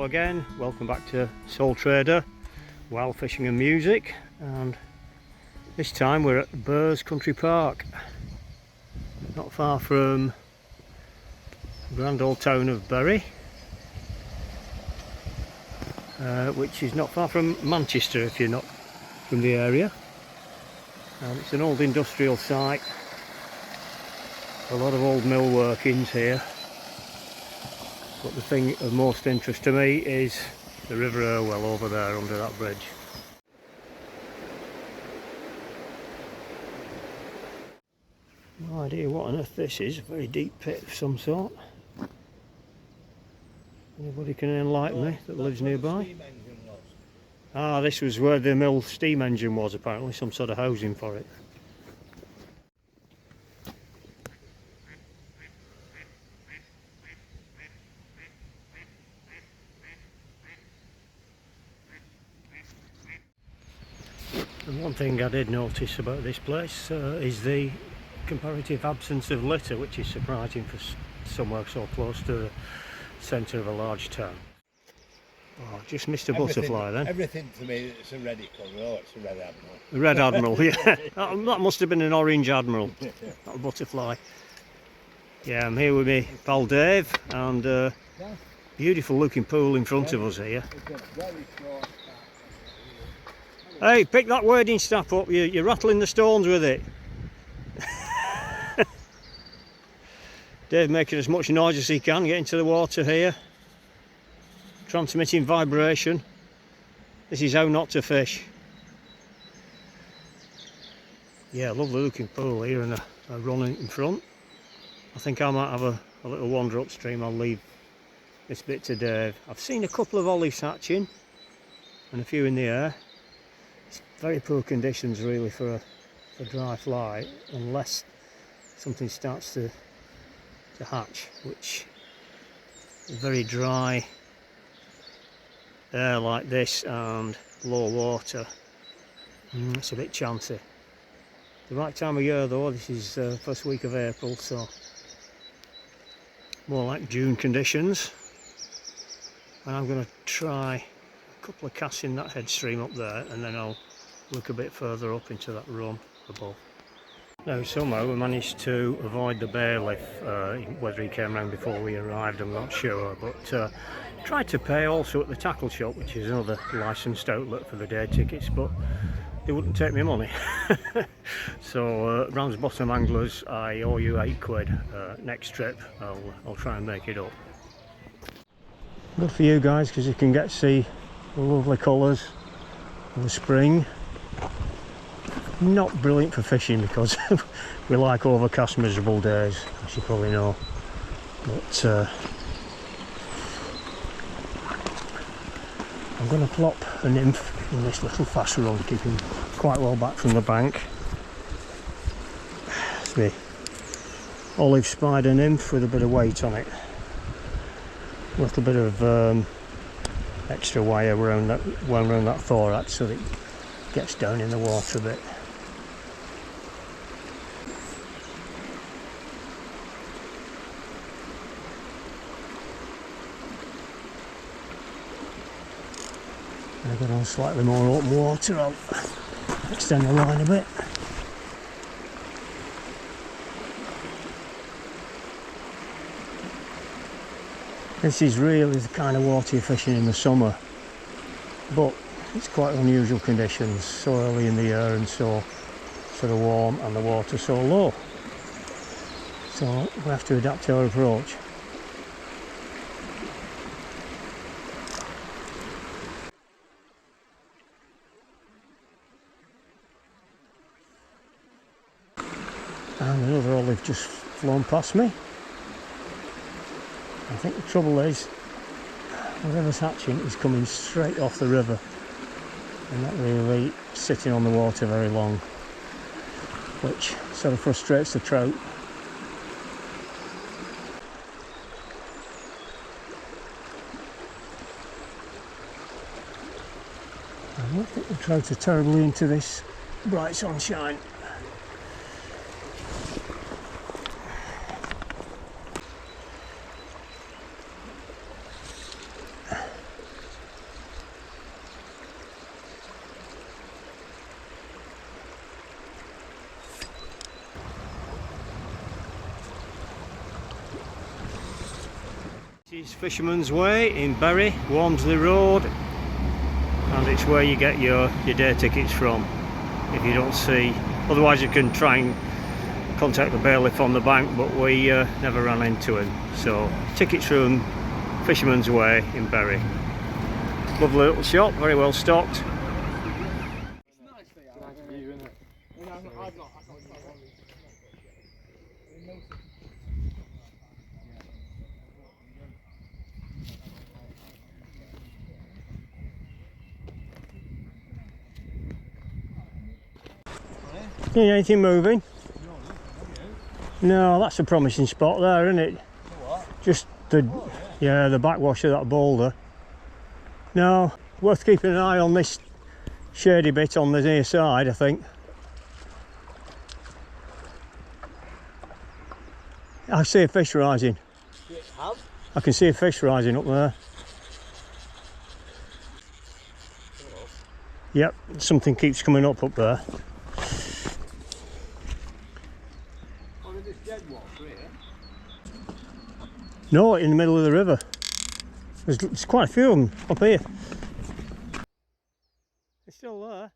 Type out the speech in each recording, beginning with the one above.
Hello again, welcome back to Sole Trader, Wild Fishing and Music, and this time we're at Burrs Country Park, not far from the grand old town of Bury, which is not far from Manchester if you're not from the area. It's an old industrial site, a lot of old mill workings here. But the thing of most interest to me is the River Irwell over there under that bridge. No idea what on earth this is, a very deep pit of some sort. Anybody can enlighten me that lives nearby? Ah, this was where the mill steam engine was apparently, some sort of housing for it. And one thing I did notice about this place is the comparative absence of litter, which is surprising for somewhere so close to the centre of a large town. Oh, just missed a butterfly then. Everything to me it's a reddy colour. Oh, it's a red admiral. A red admiral, yeah. That must have been an orange admiral, not a butterfly. Yeah, I'm here with me pal Dave, and beautiful looking pool in front of us here. Hey, pick that wading staff up, you're rattling the stones with it. Dave making as much noise as he can, get into the water here. Transmitting vibration. This is how not to fish. Yeah, lovely looking pool here and a run in front. I think I might have a little wander upstream. I'll leave this bit to Dave. I've seen a couple of olives hatching and a few in the air. It's very poor conditions really for a dry fly, unless something starts to hatch, which is very dry air like this and low water. It's a bit chancy. The right time of year though, this is first week of April, so more like June conditions. And I'm going to try a couple of casts in that headstream up there, and then I'll look a bit further up into that run above. Now somehow we managed to avoid the bailiff, whether he came round before we arrived I'm not sure, but tried to pay also at the tackle shop, which is another licensed outlet for the day tickets, but they wouldn't take me money. So Ramsbottom anglers, I owe you £8. Next trip I'll try and make it up. Good for you guys, because you can get to see the lovely colours of the spring. Not brilliant for fishing because we like overcast miserable days, as you probably know, but I'm going to plop a nymph in this little fast run, keeping quite well back from the bank. It's the olive spider nymph with a bit of weight on it, a little bit of extra wire around that thorax so that it gets down in the water a bit. I got on slightly more open water, I'll extend the line a bit. This is really the kind of water you're fishing in the summer, but it's quite unusual conditions, so early in the year and so sort of warm and the water so low. So we have to adapt our approach. And another olive just flown past me. I think the trouble is, whatever's hatching is coming straight off the river and not really sitting on the water very long, which sort of frustrates the trout. I don't think the trout are terribly into this bright sunshine. It is Fisherman's Way in Bury, Walmsley Road, and it's where you get your day tickets from if you don't see. Otherwise you can try and contact the bailiff on the bank, but we never ran into him. So tickets from Fisherman's Way in Bury. Lovely little shop, very well stocked. See anything moving? No, that's a promising spot there, isn't it? What? Just the backwash of that boulder. No, worth keeping an eye on this shady bit on the near side, I think. I see a fish rising. I can see a fish rising up there. Yep, something keeps coming up there. No, in the middle of the river. There's quite a few of them up here. They're still there.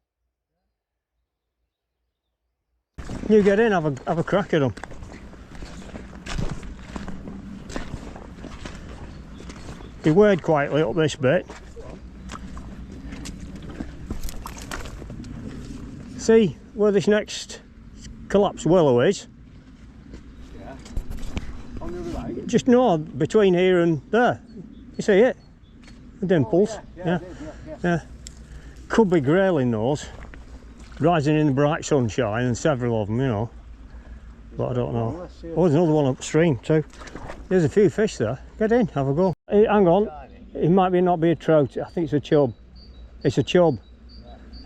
You get in, have a crack at them. They wade quietly up this bit. See where this next collapsed willow is? Just no, between here and there. You see it? The dimples. Yeah. Could be grayling those, rising in the bright sunshine, and several of them, you know. But I don't know. Oh, there's another one upstream too. There's a few fish there. Get in, have a go. Hey, hang on. It might not be a trout. I think it's a chub. It's a chub.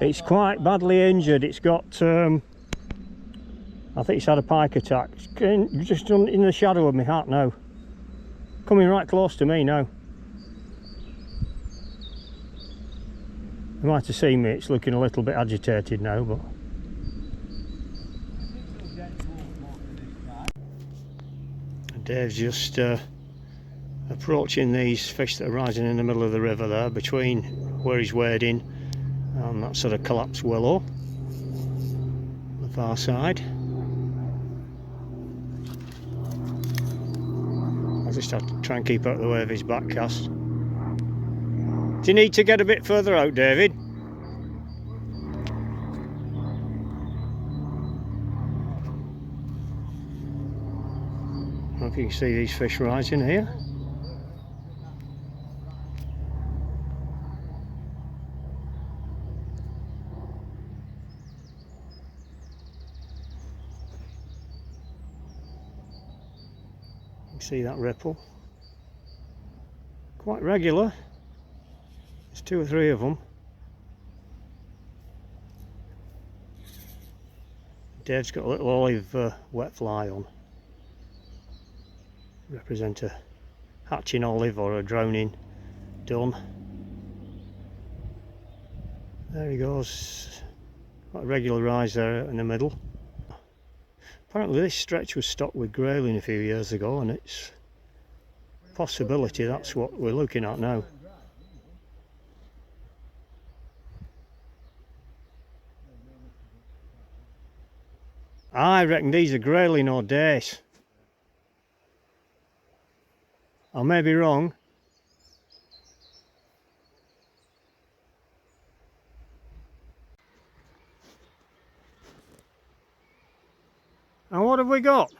It's quite badly injured. It's got. I think it's had a pike attack. It's just in the shadow of my hat now. Coming right close to me now. You might have seen me, it's looking a little bit agitated now, but... Dave's just approaching these fish that are rising in the middle of the river there, between where he's wading and that sort of collapsed willow on the far side. I just have to try and keep out of the way of his back cast. Do you need to get a bit further out, David? I don't know if you can see these fish rising here. See that ripple, quite regular. There's 2 or 3 of them. Dave's got a little olive wet fly on, represent a hatching olive or a drowning dun. There he goes, quite a regular rise there in the middle. Apparently this stretch was stocked with grayling a few years ago, and it's a possibility that's what we're looking at now. I reckon these are grayling or dace. I may be wrong. And what have we got?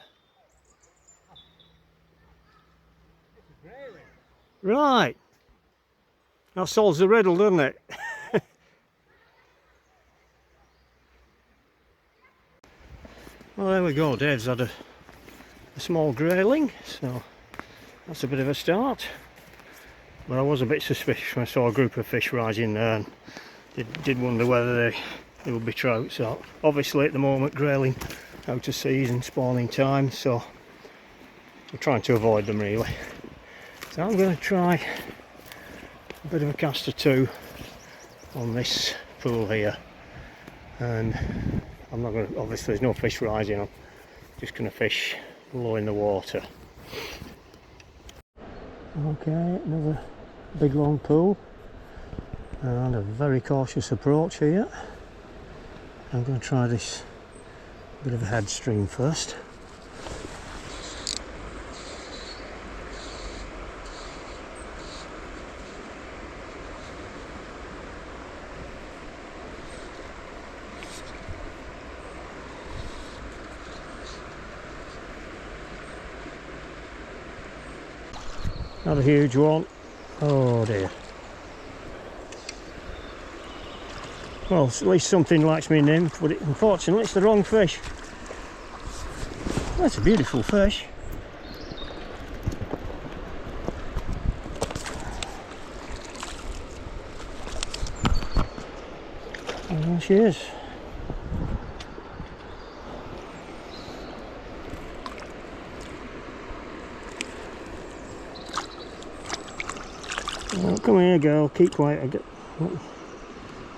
Right. That solves the riddle, doesn't it? Well, there we go. Dave's had a small grayling, so that's a bit of a start. But I was a bit suspicious when I saw a group of fish rising there, and did wonder whether they would be trout. So obviously at the moment grayling out of season, spawning time, so we're trying to avoid them really. So I'm going to try a bit of a cast or 2 on this pool here, and I'm not going to, obviously there's no fish rising, I'm just going to fish low in the water. Okay, another big long pool and a very cautious approach here. I'm going to try this bit of a head stream first. Not a huge one. Oh dear. Well, at least something likes me nymph, but unfortunately it's the wrong fish. That's a beautiful fish. And there she is. Oh, come here, girl. Keep quiet.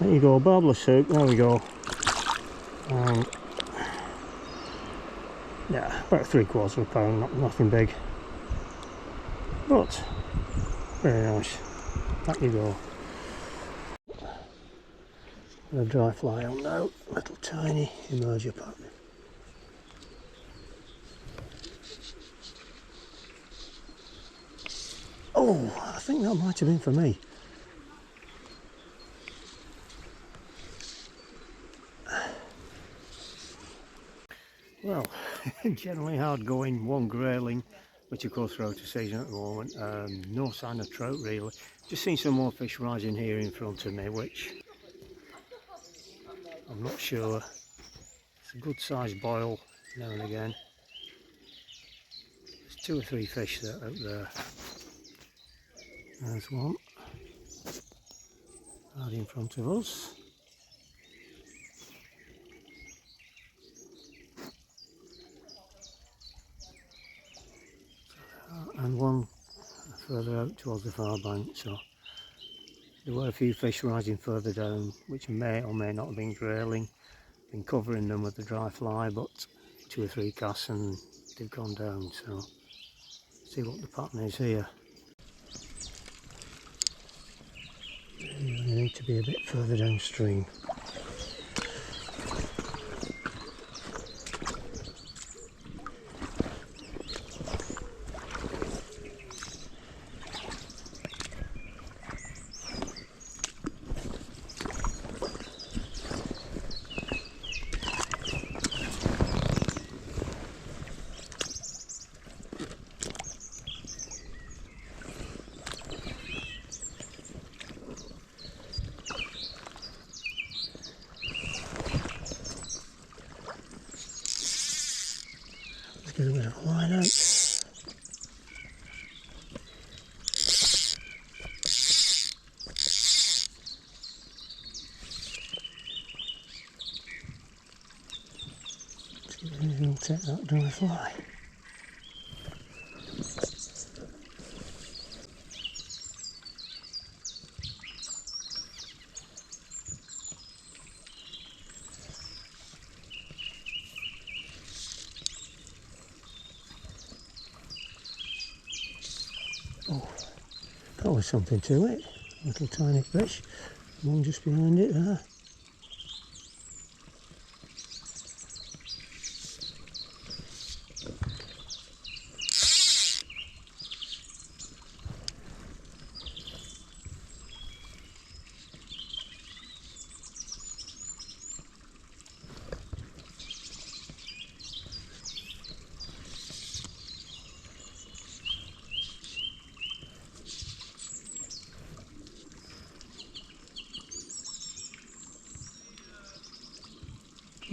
There you go, barbler soup. There we go. Yeah, about 3/4 of a pound. Nothing big, but very nice. Back you go. A dry fly on now. Little tiny emerger pattern. Oh, I think that might have been for me. Well, generally hard going, one grayling, which of course we're out of season at the moment. No sign of trout really. Just seen some more fish rising here in front of me, which I'm not sure. It's a good sized boil now and again. There's 2 or 3 fish that out there. There's one right in front of us. And one further out towards the far bank, so there were a few fish rising further down which may or may not have been grayling. Been covering them with the dry fly, but 2 or 3 casts and they've gone down, so see what the pattern is here. You need to be a bit further downstream. Get a bit of line out. See if we'll take that dry fly. Oh, that was something to it. Little tiny fish. One just behind it there.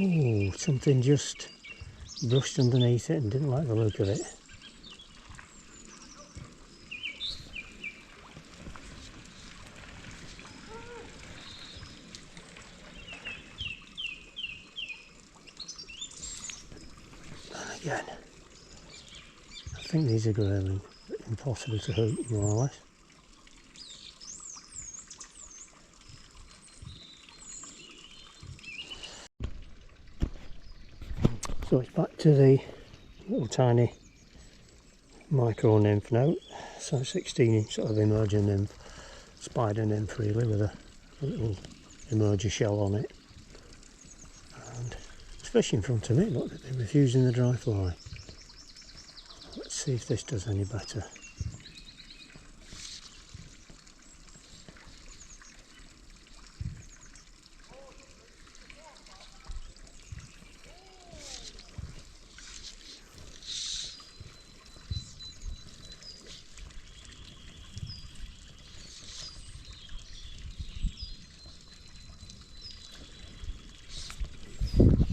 Oh, something just brushed underneath it and didn't like the look of it. And again, I think these are grayling, but impossible to hook more or less. So it's back to the little tiny micro nymph now. So 16-inch sort of emerger nymph, spider nymph really, with a little emerger shell on it. And it's fish in front of me, look, they're refusing the dry fly. Let's see if this does any better.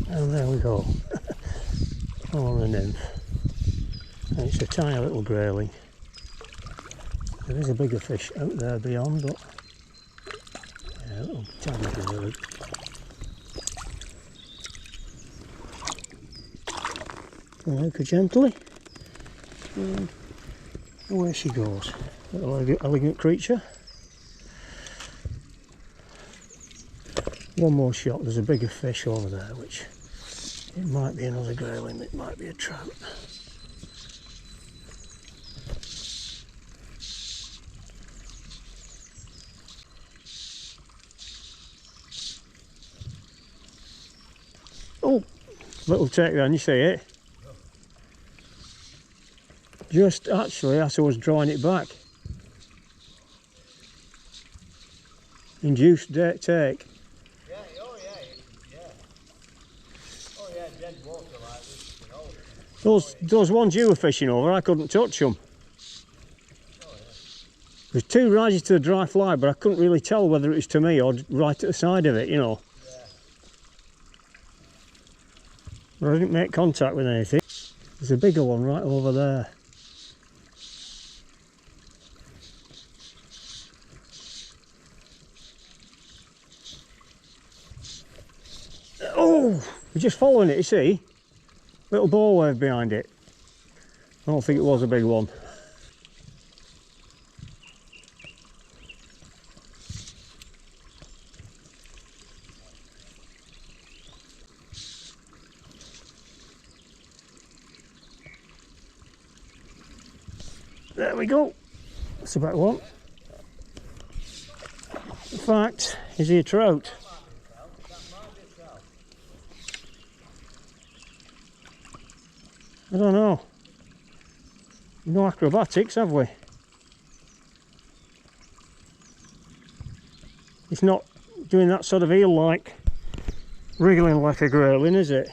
And there we go. Oh, the nymph. And it's a tiny little grayling. There is a bigger fish out there beyond, but yeah, a little tiny grayling. Look gently. And away she goes. Little elegant creature. One more shot. There's a bigger fish over there, which it might be another grayling, it might be a trout. Oh, little take then, you see it? Just actually as I was drawing it back. Induced take. Yeah, oh yeah. Oh yeah, dead water like this, you know. Those ones you were fishing over, I couldn't touch them. Oh yeah. There's two rises to the dry fly, but I couldn't really tell whether it was to me or right at the side of it, you know. Yeah. But I didn't make contact with anything. There's a bigger one right over there. Oh, we're just following it, you see? Little bow wave behind it. I don't think it was a big one. There we go. That's about one. In fact, is he a trout? I don't know. No acrobatics, have we? It's not doing that sort of eel-like wriggling like a grayling, is it?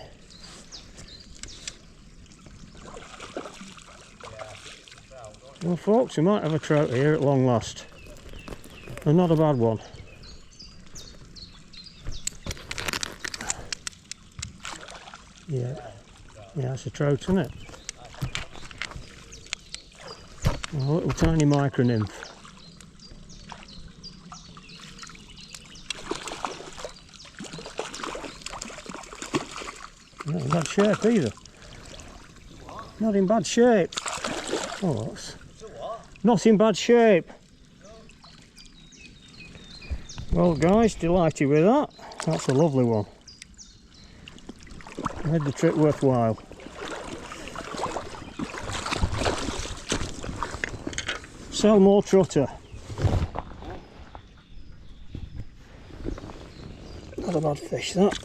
Well, folks, we might have a trout here at long last. And not a bad one. Yeah. Yeah, it's a trout, isn't it? A little tiny micro nymph. Not in bad shape either. Not in bad shape. Oh, that's not in bad shape. Well, guys, delighted with that. That's a lovely one. Made the trip worthwhile. Sell more trotter. Not a bad fish, that.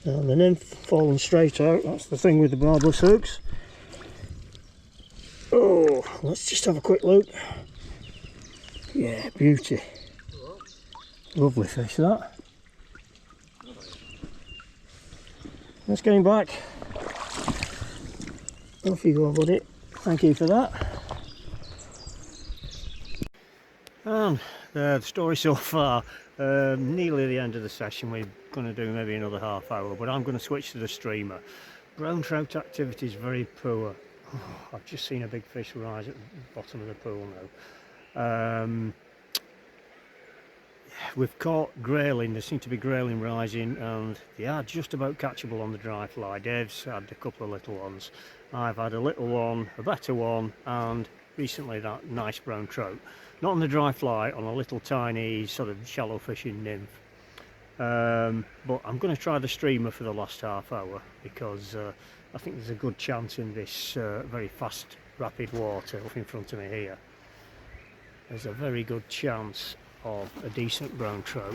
And the nymph falling straight out. That's the thing with the barbless hooks. Oh, let's just have a quick look. Yeah, beauty. Lovely fish, that. Let's get him back. Off you go, buddy. Thank you for that. And the story so far, nearly the end of the session. We're going to do maybe another half hour, but I'm going to switch to the streamer. Brown trout activity is very poor. Oh, I've just seen a big fish rise at the bottom of the pool now. We've caught grayling, there seem to be grayling rising, and they are just about catchable on the dry fly. Dave's had a couple of little ones. I've had a little one, a better one, and recently that nice brown trout. Not on the dry fly, on a little tiny sort of shallow fishing nymph. But I'm going to try the streamer for the last half hour because I think there's a good chance in this very fast, rapid water up in front of me here. There's a very good chance of a decent brown trout.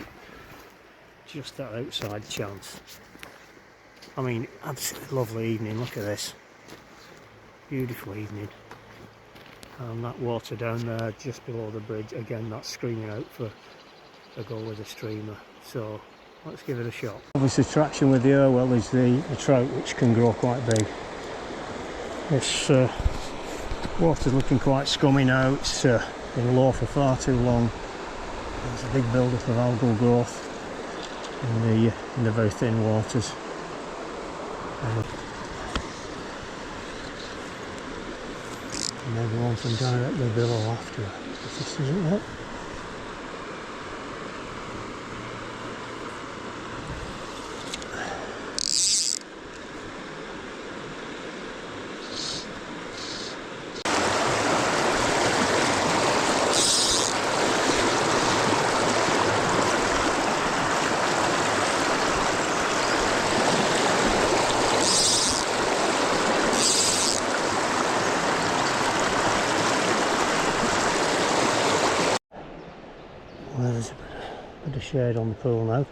Just that outside chance. I mean, absolutely lovely evening. Look at this. Beautiful evening. And that water down there just below the bridge, again, that's screaming out for a go with a streamer. So let's give it a shot. Obviously, traction with the Irwell is the trout, which can grow quite big. This water's looking quite scummy now. It's been low for far too long. There's a big build-up of algal growth in the very thin waters. Maybe one from directly below after, if this isn't it. Well, there's a bit of shade on the pool now.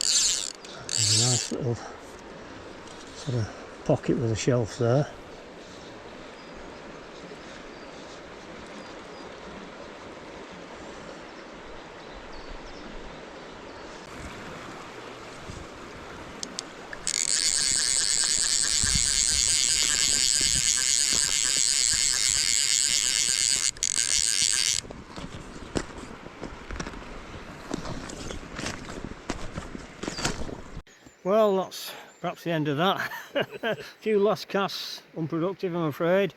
There's a nice little sort of pocket with a shelf there. Well, that's perhaps the end of that. A few last casts, unproductive I'm afraid.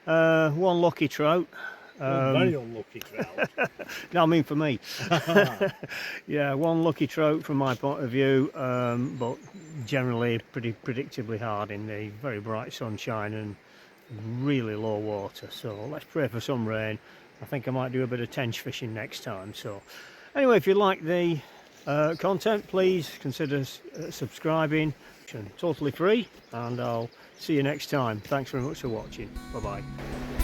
One lucky trout. Very unlucky trout. No, I mean for me. Yeah, one lucky trout from my point of view, but generally pretty predictably hard in the very bright sunshine and really low water. So let's pray for some rain. I think I might do a bit of tench fishing next time. So anyway, if you like the content, please consider subscribing. Totally free, and I'll see you next time. Thanks very much for watching. Bye bye.